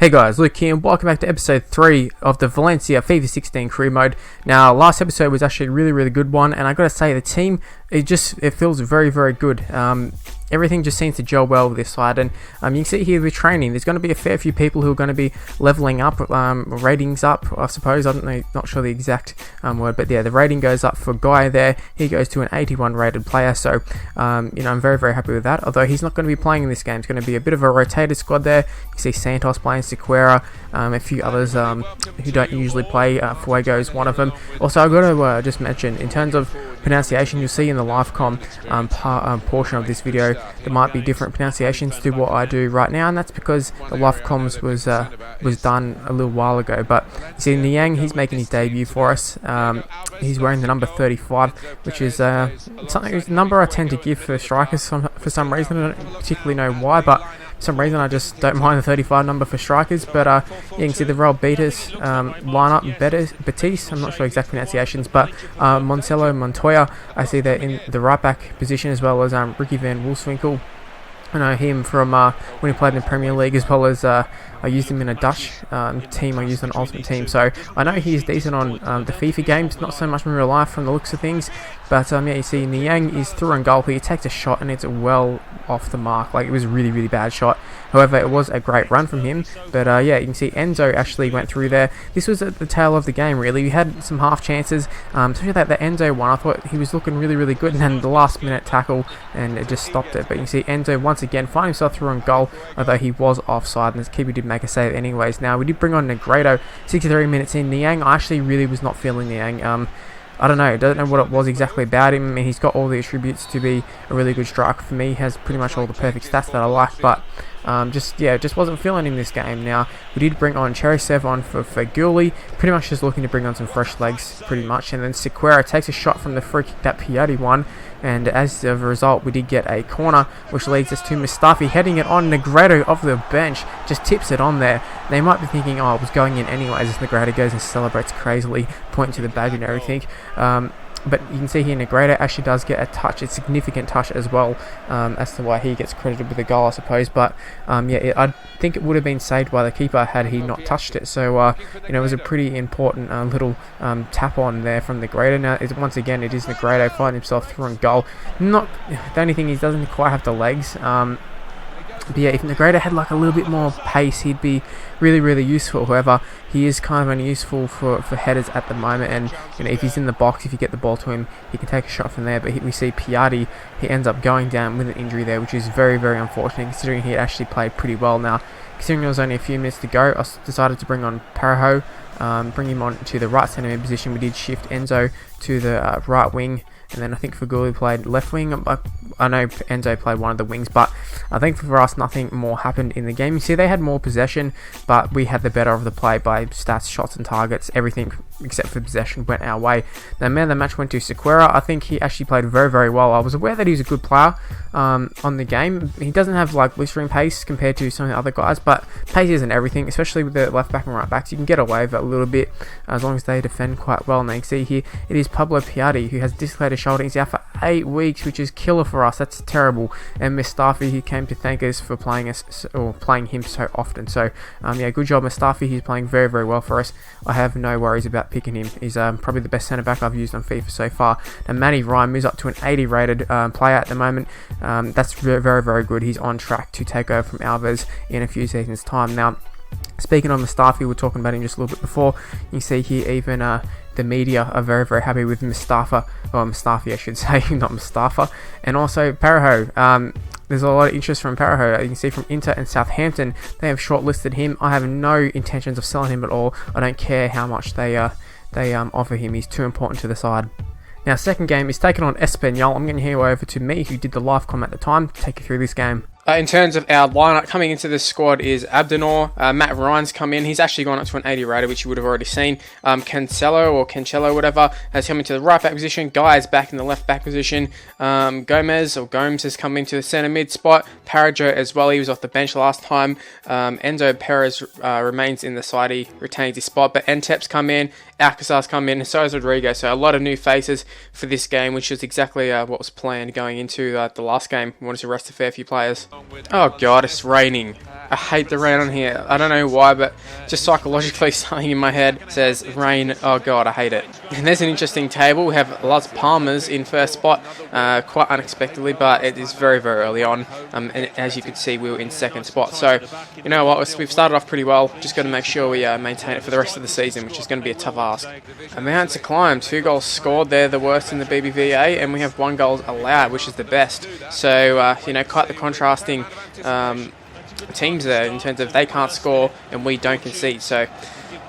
Hey guys, Luke here and welcome back to episode 3 of the Valencia FIFA 16 career mode. Now, last episode was actually a really good one, and I gotta say the team, it feels very good. Everything just seems to gel well with this side, and you can see here with training, there's going to be a fair few people who are going to be leveling up, ratings up, I suppose. I don't know, not sure the exact word, but yeah, the rating goes up for Guy there. He goes to an 81 rated player, so I'm very happy with that. Although he's not going to be playing in this game, it's going to be a bit of a rotated squad there. You see Santos playing, Sequeira, a few others who don't usually play. Fuego's one of them. Also, I've got to just mention, in terms of pronunciation, you'll see in the live com portion of this video, there might be different pronunciations to what I do right now, and that's because the live comms was done a little while ago. But you see Niang, he's making his debut for us. He's wearing the number 35, which is something, a number I tend to give for strikers for some reason. I don't particularly know why, but for some reason I just don't mind the 35 number for strikers. But you can see the Real Betis lineup. Betis, I'm not sure exact pronunciations, but Montoya, I see that in the right back position, as well as Ricky Van Wolfswinkel. I know him from when he played in the Premier League, as well as I used him in a Dutch team. I used an Ultimate Team, so I know he's decent on the FIFA games, not so much in real life from the looks of things. But yeah, you see Niang is through on goal. He takes a shot and it's well off the mark. Like, it was a really bad shot. However, it was a great run from him. But yeah, you can see Enzo actually went through there. This was at the tail of the game, really. We had some half chances, especially that the Enzo one. I thought he was looking really good, and then the last minute tackle and it just stopped it. But you can see Enzo once again find himself through on goal, although he was offside, and the keeper did make a save anyways. Now, we did bring on Negredo 63 minutes in. Niang, I actually really was not feeling Niang. I don't know what it was exactly about him. I mean, he's got all the attributes to be a really good striker for me. He has pretty much all the perfect stats that I like, but just wasn't feeling him this game. Now, we did bring on Cherisev on for Gulli, pretty much just looking to bring on some fresh legs, pretty much. And then Sequeira takes a shot from the free kick that Piatti won, and as a result, we did get a corner, which leads us to Mustafi heading it on. Negredo off the bench just tips it on there. They might be thinking, oh, it was going in anyways, as Negredo goes and celebrates crazily, pointing to the bag and everything. But you can see here Negredo actually does get a touch, a significant touch as well, as to why he gets credited with the goal, I suppose. But yeah, I think it would have been saved by the keeper had he not touched it. So it was a pretty important little tap on there from Negredo. Now, once again, it is Negredo finding himself through on goal. Not the only thing, he doesn't quite have the legs. But yeah, if Negredo had like a little bit more pace, he'd be really useful. However, he is kind of only useful for headers at the moment, and if he's in the box, if you get the ball to him, he can take a shot from there. But we see Piatti, he ends up going down with an injury there, which is very unfortunate, considering he actually played pretty well. Now, considering there was only a few minutes to go, I decided to bring on Paraho, bring him on to the right centre mid position. We did shift Enzo to the right wing, and then I think Faguli played left wing. I know Enzo played one of the wings, but I think for us, nothing more happened in the game. You see, they had more possession, but we had the better of the play by stats, shots and targets. Everything except for possession went our way. The man of the match went to Sequeira. I think he actually played very well. I was aware that he's a good player on the game. He doesn't have like blistering pace compared to some of the other guys, but pace isn't everything, especially with the left back and right backs. You can get away with it a little bit as long as they defend quite well. And you can see here, it is Pablo Piatti who has dislocated shoulder. He's out for 8 weeks, which is killer for us. That's terrible. And Mustafi, he came to thank us for playing him so often. So yeah, good job Mustafi. He's playing very well for us. I have no worries about picking him. He's probably the best centre back I've used on FIFA so far. And Matty Ryan moves up to an 80 rated player at the moment. That's very good. He's on track to take over from Alves in a few seasons time. Now, speaking of Mustafi, we were talking about him just a little bit before. You can see here even the media are very happy with Mustafi, I should say, not Mustafa. And also Paraho. There's a lot of interest from Paraho. You can see from Inter and Southampton, they have shortlisted him. I have no intentions of selling him at all. I don't care how much they offer him. He's too important to the side. Now, second game is taken on Espanyol. I'm going to hand over to me, who did the live com at the time, to take you through this game. In terms of our lineup, coming into this squad is Abdenor. Matt Ryan's come in. He's actually gone up to an 80 rated, which you would have already seen. Cancelo, whatever, has come into the right back position. Guy is back in the left back position. Gomes has come into the centre mid spot. Parajo as well. He was off the bench last time. Enzo Perez remains in the side. He retains his spot. But Entep's come in. Alcazar's come in, and so is Rodrigo. So a lot of new faces for this game, which is exactly what was planned going into the last game. We wanted to rest a fair few players. Oh god, it's raining. I hate the rain on here. I don't know why, but just psychologically something in my head says rain. Oh god, I hate it. And there's an interesting table. We have Las Palmas in first spot, quite unexpectedly, but it is very, very early on. And as you can see, we were in second spot. So, you know what, we've started off pretty well. Just got to make sure we maintain it for the rest of the season, which is going to be a tough ask. Amount to climb. 2 goals scored. They're the worst in the BBVA, and we have 1 goal allowed, which is the best. So, you know, quite the contrasting teams there in terms of they can't score and we don't concede. So,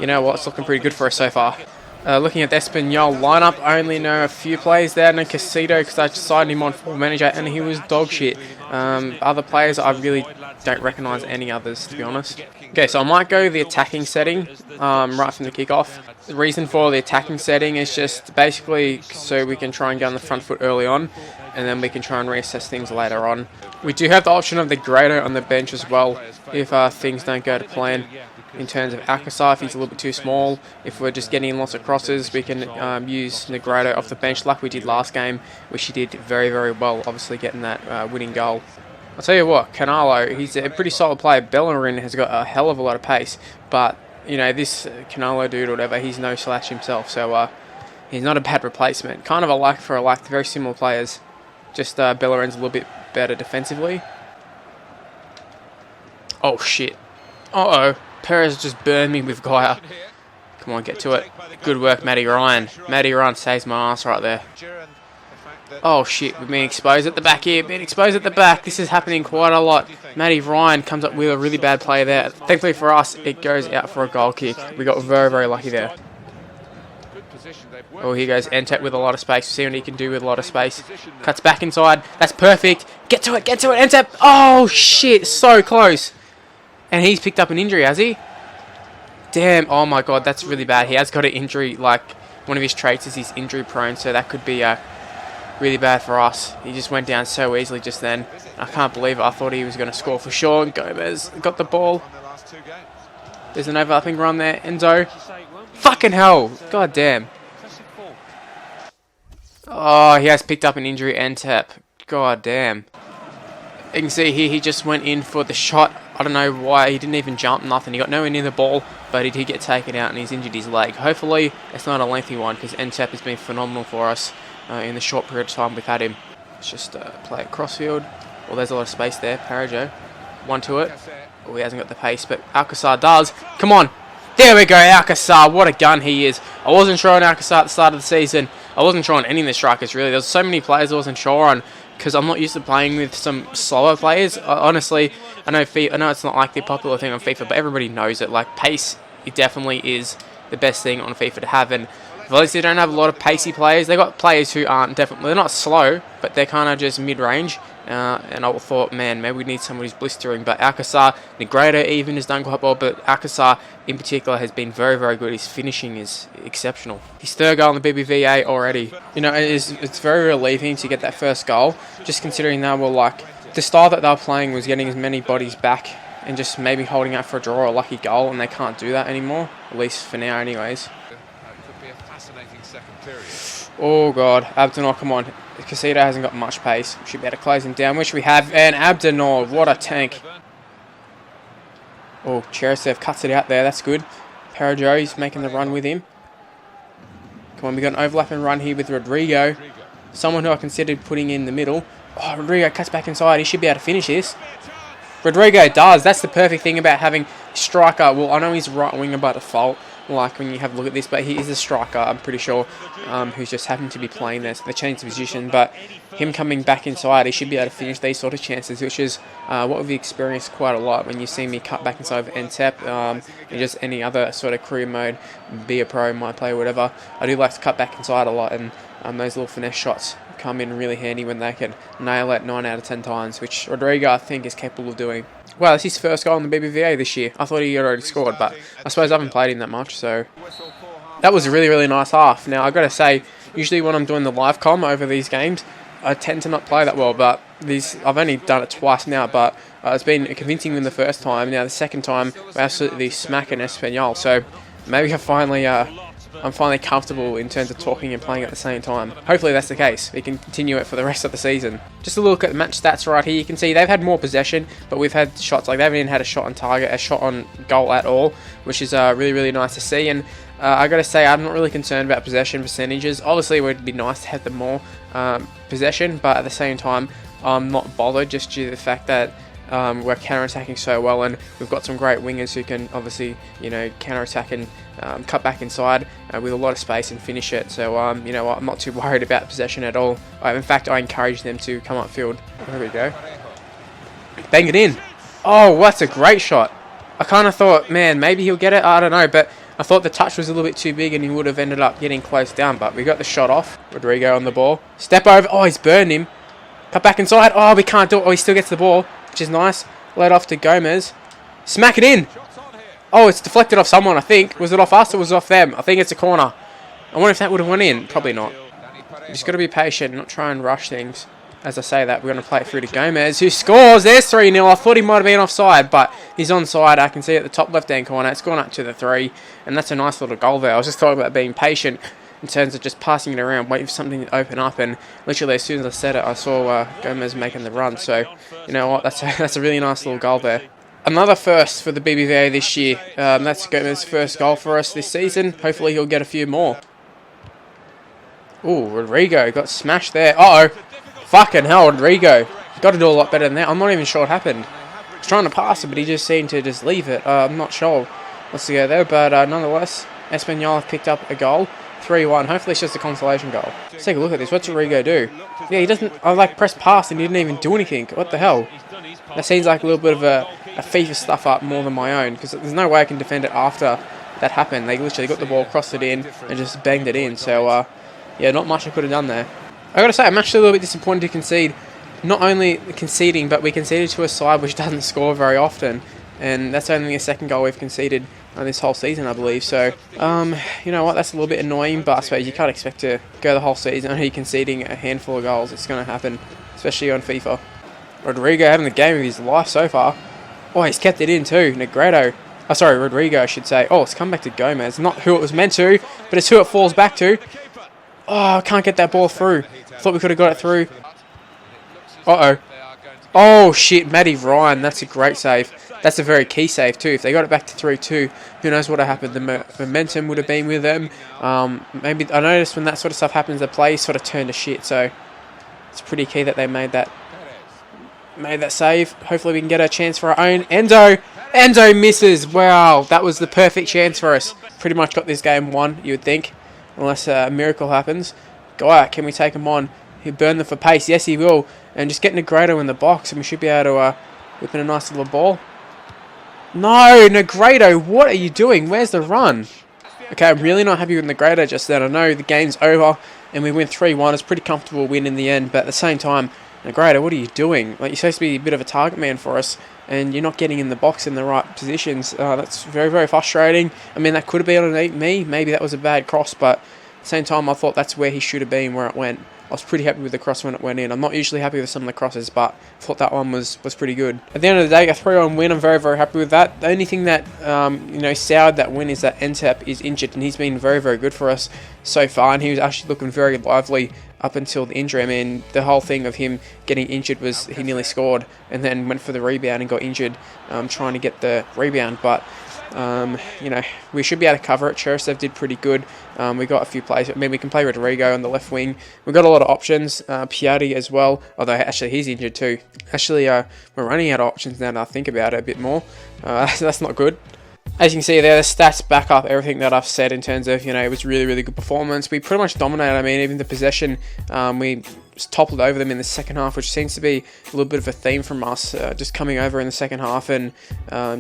you know what, it's looking pretty good for us so far. Looking at the Espanyol lineup, I only know a few players there. No Casito because I just signed him on Full Manager and he was dog shit. Other players, I really don't recognise any others, to be honest. Okay, so I might go the attacking setting right from the kickoff. The reason for the attacking setting is just basically so we can try and get on the front foot early on, and then we can try and reassess things later on. We do have the option of the Grado on the bench as well if things don't go to plan. In terms of Alcazar, if he's a little bit too small, if we're just getting lots of crosses, we can use Negredo off the bench like we did last game, which he did very, very well, obviously getting that winning goal. I'll tell you what, Canalo, he's a pretty solid player. Bellerin has got a hell of a lot of pace, but, you know, this Canalo dude or whatever, he's no slash himself, so he's not a bad replacement. Kind of a like for a like, very similar players, just Bellerin's a little bit better defensively. Oh, shit. Uh-oh. Perez just burned me with Gaia. Come on, get to it. Good work, Matty Ryan. Matty Ryan saves my ass right there. Oh shit, we're being exposed at the back here. Being exposed at the back. This is happening quite a lot. Matty Ryan comes up with a really bad play there. Thankfully for us, it goes out for a goal kick. We got very, very lucky there. Oh, here goes Entep with a lot of space. See what he can do with a lot of space. Cuts back inside. That's perfect. Get to it, Entep. Oh shit, so close. And he's picked up an injury, has he? Damn, oh my god, that's really bad. He has got an injury, like, one of his traits is he's injury prone, so that could be really bad for us. He just went down so easily just then. I can't believe it. I thought he was going to score for sure. Gomez got the ball. There's an overlapping run there. Enzo. Fucking hell. God damn. Oh, he has picked up an injury, Entep. God damn. You can see here he just went in for the shot. I don't know why, he didn't even jump, nothing. He got nowhere near the ball, but he did get taken out and he's injured his leg. Hopefully it's not a lengthy one because Entep has been phenomenal for us in the short period of time we've had him. Let's just play it crossfield. Well, there's a lot of space there. Parajo. One to it. Oh, he hasn't got the pace, but Alcazar does. Come on. There we go, Alcazar. What a gun he is. I wasn't sure on Alcazar at the start of the season. I wasn't sure on any of the strikers, really. There's so many players I wasn't sure on because I'm not used to playing with some slower players. Honestly, I know it's not like the popular thing on FIFA, but everybody knows it. Like, pace, it definitely is the best thing on FIFA to have. And Valencia don't have a lot of pacey players. They got players who aren't they're not slow, but they're kind of just mid-range. And I thought, man, maybe we need somebody who's blistering. But Alcazar, Negredo even has done quite well, but Alcazar in particular has been very, very good. His finishing is exceptional. His third goal in the BBVA already. You know, it's very relieving to get that first goal, just considering they were like, the style that they were playing was getting as many bodies back and just maybe holding out for a draw or a lucky goal, and they can't do that anymore, at least for now anyways. Oh god, Abdenor, come on. Casito hasn't got much pace. We should be able to close him down, which we have. And Abdenor, what a tank. Oh, Cherisev cuts it out there. That's good. Parajo, he's making the run with him. Come on, we got an overlapping run here with Rodrigo. Someone who I considered putting in the middle. Oh, Rodrigo cuts back inside. He should be able to finish this. Rodrigo does. That's the perfect thing about having a striker. Well, I know he's right winger by default, like when you have a look at this, but he is a striker, I'm pretty sure, who's just happened to be playing there, so they changed the position, but him coming back inside, he should be able to finish these sort of chances, which is what we've experienced quite a lot when you see me cut back inside of Entep, and just any other sort of career mode, be a pro, my play, whatever. I do like to cut back inside a lot, and those little finesse shots come in really handy when they can nail it 9 out of 10 times, which Rodrigo, I think, is capable of doing. Well, that's his first goal in the BBVA this year. I thought he had already scored, but I suppose I haven't played him that much, so that was a really, really nice half. Now, I've got to say, usually when I'm doing the live comm over these games, I tend to not play that well, but I've only done it twice now, but it's been convincing them the first time. Now, the second time, we're absolutely smacking Espanyol, so maybe I finally I'm finally comfortable in terms of talking and playing at the same time. Hopefully that's the case. We can continue it for the rest of the season. Just a look at the match stats right here. You can see they've had more possession, but we've had shots. Like, they haven't even had a shot on target, a shot on goal at all, which is really, really nice to see. And I got to say, I'm not really concerned about possession percentages. Obviously, it would be nice to have the more possession, but at the same time, I'm not bothered just due to the fact that we're counter-attacking so well, and we've got some great wingers who can obviously, you know, counter-attack and cut back inside with a lot of space and finish it. So, you know, I'm not too worried about possession at all. In fact, I encourage them to come upfield. There we go. Bang it in. Oh, that's a great shot. I kind of thought, man, maybe he'll get it. I don't know, but I thought the touch was a little bit too big and he would have ended up getting close down. But we got the shot off. Rodrigo on the ball. Step over. Oh, he's burned him. Cut back inside. Oh, we can't do it. Oh, he still gets the ball, which is nice. Let off to Gomez. Smack it in. Oh, it's deflected off someone, I think. Was it off us or was it off them? I think it's a corner. I wonder if that would have went in. Probably not. You just got to be patient and not try and rush things. As I say that, we're going to play it through to Gomez, who scores. There's 3-0. I thought he might have been offside, but he's onside. I can see at the top left-hand corner. It's gone up to the 3, and that's a nice little goal there. I was just talking about being patient in terms of just passing it around, waiting for something to open up, and literally as soon as I said it, I saw Gomez making the run. So, you know what, that's a really nice little goal there. Another first for the BBVA this year. That's Gomez's first goal for us this season. Hopefully he'll get a few more. Ooh, Rodrigo got smashed there. Uh-oh. Fucking hell, Rodrigo. Got to do a lot better than that. I'm not even sure what happened. I was trying to pass it, but he just seemed to just leave it. I'm not sure what's to go there, but nonetheless, Espanyol have picked up a goal. 3-1. Hopefully it's just a consolation goal. Let's take a look at this. What's Rodrigo do? Yeah, he doesn't... I like pressed pass and he didn't even do anything. What the hell? That seems like a little bit of a FIFA stuff up more than my own, because there's no way I can defend it after that happened. They literally got the ball, crossed it in, and just banged it in. So, yeah, not much I could have done there. I gotta say, I'm actually a little bit disappointed to concede. Not only conceding, but we conceded to a side which doesn't score very often. And that's only the second goal we've conceded this whole season, I believe. So, you know what, that's a little bit annoying, but I suppose you can't expect to go the whole season only conceding a handful of goals. It's going to happen, especially on FIFA. Rodrigo having the game of his life so far. Oh, he's kept it in too. Negredo. Oh, sorry, Rodrigo, I should say. Oh, it's come back to Gomez. Not who it was meant to, but it's who it falls back to. Oh, I can't get that ball through. Thought we could have got it through. Uh-oh. Oh, shit, Matty Ryan. That's a great save. That's a very key save too. If they got it back to 3-2, who knows what happened. The momentum would have been with them. Maybe I noticed when that sort of stuff happens, the play sort of turned to shit. So it's pretty key that they made that save. Hopefully we can get a chance for our own. Endo misses. Wow, that was the perfect chance for us. Pretty much got this game won, you would think, unless a miracle happens. Go out. Can we take him on? He'll burn them for pace. Yes, he will. And just get Negredo in the box, and we should be able to whip in a nice little ball. No, Negredo, what are you doing? Where's the run? Okay, I'm really not happy with Negredo just then. I know the game's over and we win 3-1. It's a pretty comfortable win in the end, but at the same time, Negredo, what are you doing? Like, you're supposed to be a bit of a target man for us, and you're not getting in the box in the right positions. That's very, very frustrating. I mean, that could have been on me. Maybe that was a bad cross, but at the same time, I thought that's where he should have been, where it went. I was pretty happy with the cross when it went in. I'm not usually happy with some of the crosses, but I thought that one was pretty good. At the end of the day, a 3-1 win. I'm very, very happy with that. The only thing that soured that win is that Entep is injured, and he's been very, very good for us so far. And he was actually looking very lively up until the injury. I mean, the whole thing of him getting injured was he nearly scored and then went for the rebound and got injured trying to get the rebound. But we should be able to cover it. Chersev did pretty good. We got a few plays. I mean, we can play Rodrigo on the left wing. We've got a lot of options. Piatti as well, although actually he's injured too. Actually, we're running out of options now that I think about it a bit more. So that's not good. As you can see there, the stats back up everything that I've said in terms of, it was really, really good performance. We pretty much dominated. I mean, even the possession, we toppled over them in the second half, which seems to be a little bit of a theme from us, just coming over in the second half and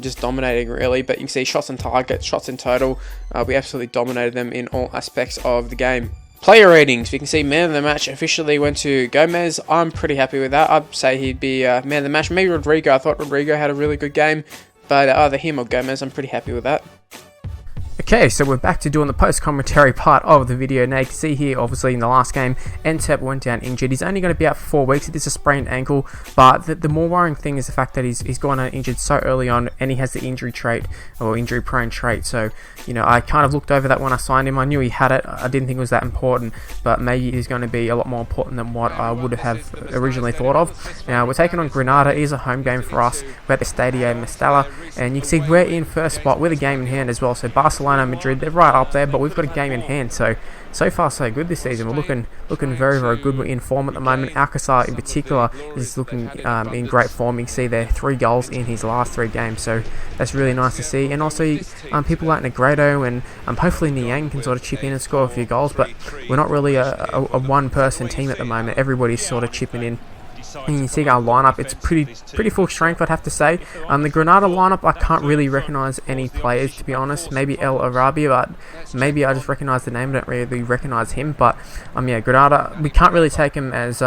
just dominating, really. But you can see shots on target, shots in total. We absolutely dominated them in all aspects of the game. Player ratings, we can see man of the match officially went to Gomez. I'm pretty happy with that. I'd say he'd be man of the match. Maybe Rodrigo. I thought Rodrigo had a really good game. But either him or Gomez, I'm pretty happy with that. Okay, so we're back to doing the post-commentary part of the video. Now you can see here, obviously in the last game, Entep went down injured. He's only going to be out for 4 weeks. It is a sprained ankle, but the more worrying thing is the fact that he's gone out injured so early on, and he has the injury trait, or injury-prone trait. So, you know, I kind of looked over that when I signed him. I knew he had it. I didn't think it was that important, but maybe he's going to be a lot more important than what I would have originally thought of. Now, we're taking on Granada. It is a home game for us. We're at the Stadio Mestalla, and you can see we're in first spot with a game in hand as well. So Barcelona, Madrid, they're right up there, but we've got a game in hand. So far so good this season. We're looking very, very good. We're in form at the moment. Alcazar in particular is looking in great form. You can see there 3 goals in his last 3 games, so that's really nice to see. And also people like Negredo and hopefully Niang can sort of chip in and score a few goals, but we're not really a one-person team at the moment. Everybody's sort of chipping in. And you see our lineup, it's pretty full strength, I'd have to say. The Granada lineup, I can't really recognise any players, to be honest. Maybe El Arabi, but maybe I just recognise the name, I don't really recognise him. But yeah, Granada, we can't really take him as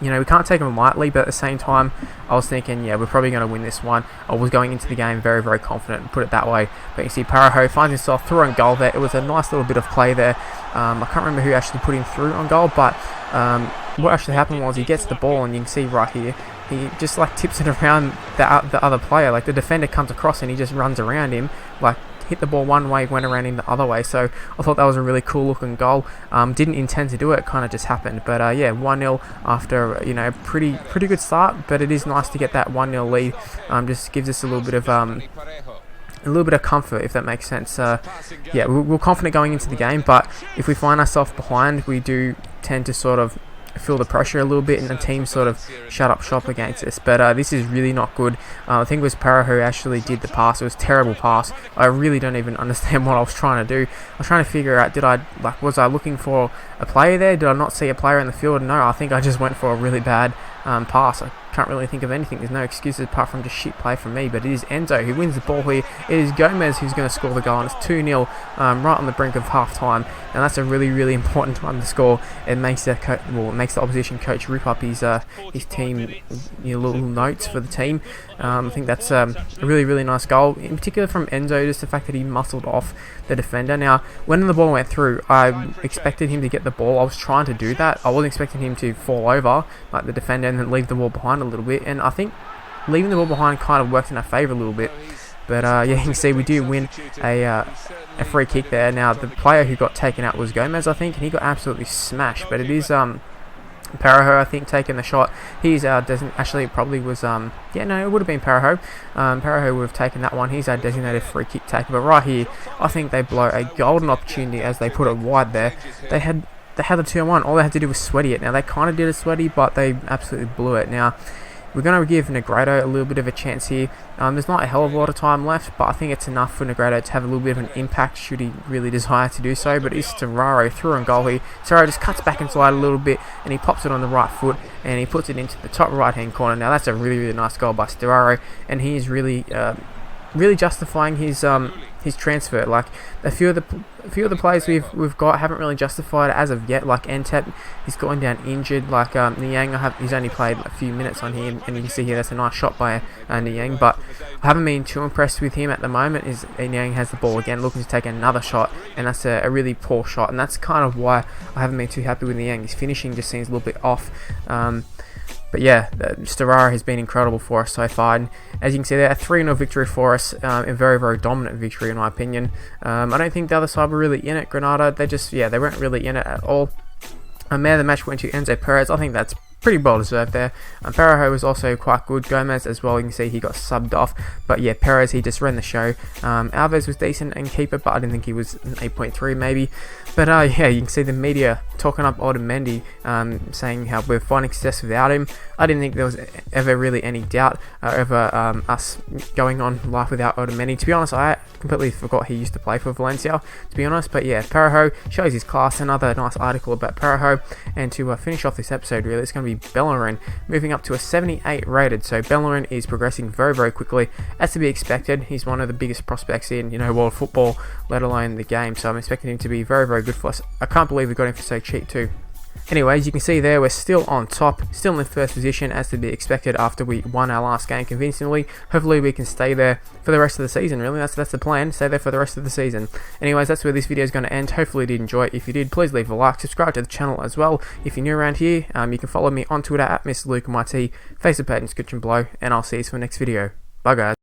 you know, we can't take him lightly, but at the same time, I was thinking, yeah, we're probably going to win this one. I was going into the game very, very confident, put it that way. But you see Paraho finds himself through on goal there. It was a nice little bit of play there. I can't remember who actually put him through on goal, but what actually happened was he gets the ball, and you can see right here, he just like tips it around the other player. Like the defender comes across and he just runs around him, like hit the ball one way, went around him the other way. So I thought that was a really cool looking goal. Didn't intend to do it, kind of just happened. But yeah, 1-0 after, you know, pretty good start. But it is nice to get that 1-0 lead. Just gives us a little bit of comfort, if that makes sense. Yeah, we're confident going into the game, but if we find ourselves behind, we do tend to sort of feel the pressure a little bit, and the team sort of shut up shop against us. But this is really not good. I think it was Para who actually did the pass. It was a terrible pass. I really don't even understand what I was trying to do. I was trying to figure out, was I looking for a player there? Did I not see a player in the field? No, I think I just went for a really bad pass. I can't really think of anything. There's no excuses apart from just shit play from me. But it is Enzo who wins the ball here. It is Gomez who's going to score the goal, and it's 2-0 right on the brink of half time. And that's a really, really important time to score. It makes the opposition coach rip up his team, little notes for the team. I think that's a really, really nice goal, in particular from Enzo. Just the fact that he muscled off the defender. Now, when the ball went through, I expected him to get the ball. I was trying to do that. I wasn't expecting him to fall over like the defender and then leave the ball behind a little bit. And I think leaving the ball behind kind of worked in our favour a little bit. But yeah, you can see we do win a free kick there. Now, the player who got taken out was Gomez, I think, and he got absolutely smashed. But it is Paraho, I think, taking the shot. He's actually, it probably was yeah, no, it would have been Paraho. Paraho would have taken that one. He's our designated free kick taker. But right here, I think they blow a golden opportunity as they put it wide there. They had the 2-on-1. All they had to do was sweaty it. Now, they kind of did a sweaty, but they absolutely blew it. Now, we're going to give Negredo a little bit of a chance here. There's not a hell of a lot of time left, but I think it's enough for Negredo to have a little bit of an impact should he really desire to do so. But it's Terraro through on goal here. Terraro just cuts back inside a little bit, and he pops it on the right foot, and he puts it into the top right-hand corner. Now, that's a really, really nice goal by Terraro, and he is really justifying his transfer. Like a few of the players we've got haven't really justified it as of yet. Like Entep, he's gone down injured. Like Niang, he's only played a few minutes on him, and you can see here that's a nice shot by Niang. But I haven't been too impressed with him at the moment. Is Niang has the ball again, looking to take another shot, and that's a really poor shot. And that's kind of why I haven't been too happy with Niang. His finishing just seems a little bit off. But yeah, Storaro has been incredible for us so far. And as you can see there, a 3-0 victory for us. A very, very dominant victory in my opinion. I don't think the other side were really in it. Granada, they weren't really in it at all. Man of the match went to Enzo Perez. I think that's pretty well deserved there. Paraho was also quite good. Gomez as well, you can see he got subbed off. But yeah, Perez, he just ran the show. Alves was decent and keeper, but I didn't think he was an 8.3 maybe. But yeah, you can see the media talking up Otamendi, saying how we're finding success without him. I didn't think there was ever really any doubt over us going on life without Otamendi. To be honest, I completely forgot he used to play for Valencia, to be honest. But yeah, Paraho shows his class. Another nice article about Paraho. And to finish off this episode, really, it's going to be Bellerin moving up to a 78 rated. So Bellerin is progressing very, very quickly, as to be expected. He's one of the biggest prospects in world football, let alone the game. So I'm expecting him to be very, very good for us. I can't believe we got him for so cheap too. Anyways, you can see there we're still on top, still in first position as to be expected after we won our last game convincingly. Hopefully we can stay there for the rest of the season, really. That's the plan, stay there for the rest of the season. Anyways, that's where this video is going to end. Hopefully you did enjoy it. If you did, please leave a like, subscribe to the channel as well. If you're new around here, you can follow me on Twitter at MrLukeMyT, Facebook page in the description below, and I'll see you for the next video. Bye guys.